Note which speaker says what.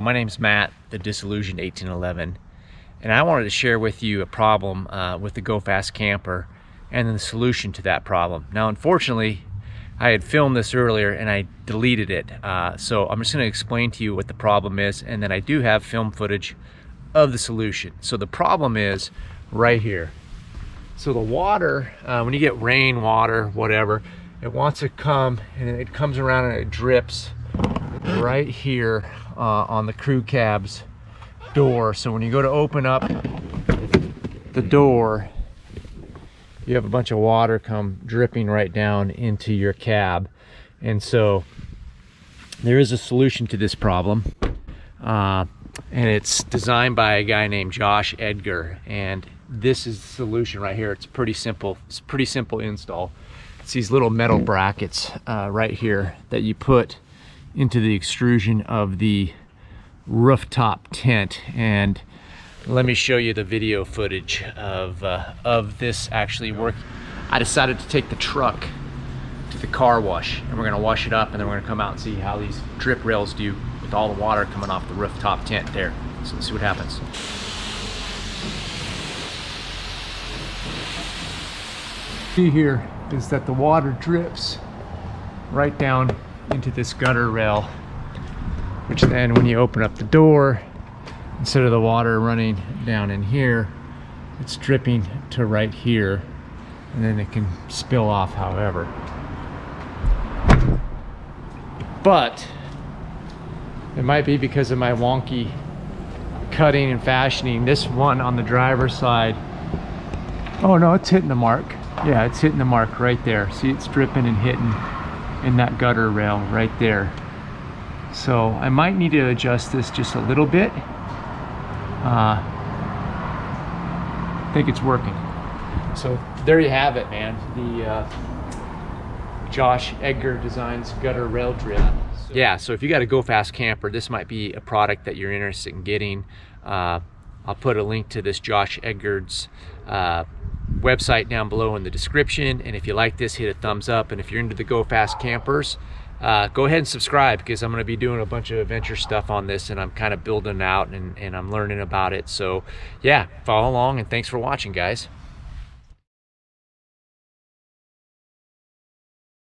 Speaker 1: My name's Matt, the Disillusioned 1811, and I wanted to share with you a problem with the GoFastCamper and then the solution to that problem. Now, unfortunately, I had filmed this earlier and I deleted it, so I'm just going to explain to you what the problem is, and then I do have film footage of the solution. So the problem is right here. So the water, when you get rain, water, whatever, it wants to come and it comes around and it drips right here on the crew cab's door. So when you go to open up the door, you have a bunch of water come dripping right down into your cab. And so there is a solution to this problem, and it's designed by a guy named Josh Edgar, and this is the solution right here. It's pretty simple. It's pretty simple install. It's these little metal brackets right here that you put into the extrusion of the rooftop tent. And let me show you the video footage of this actually working. I decided to take the truck to the car wash, and we're gonna wash it up, and then we're gonna come out and see how these drip rails do with all the water coming off the rooftop tent there. So let's see what happens. See here is that the water drips right down into this gutter rail, which then when you open up the door, instead of the water running down in here, it's dripping to right here, and then it can spill off however. But it might be because of my wonky cutting and fashioning. This one on the driver's side, oh no, it's hitting the mark. Yeah, it's hitting the mark right there. See, it's dripping and hitting in that gutter rail right there. So I might need to adjust this just a little bit. I think it's working. So there you have it, man. The Josh Edgar Designs gutter rail drip. Yeah, so if you got a GoFastCamper, this might be a product that you're interested in getting. I'll put a link to this Josh Edgar's website down below in the description, and if you like this, hit a thumbs up, and if you're into the GoFastCampers, go ahead and subscribe, because I'm going to be doing a bunch of adventure stuff on this, and I'm kind of building it out, and I'm learning about it. So yeah, follow along, and thanks for watching, guys.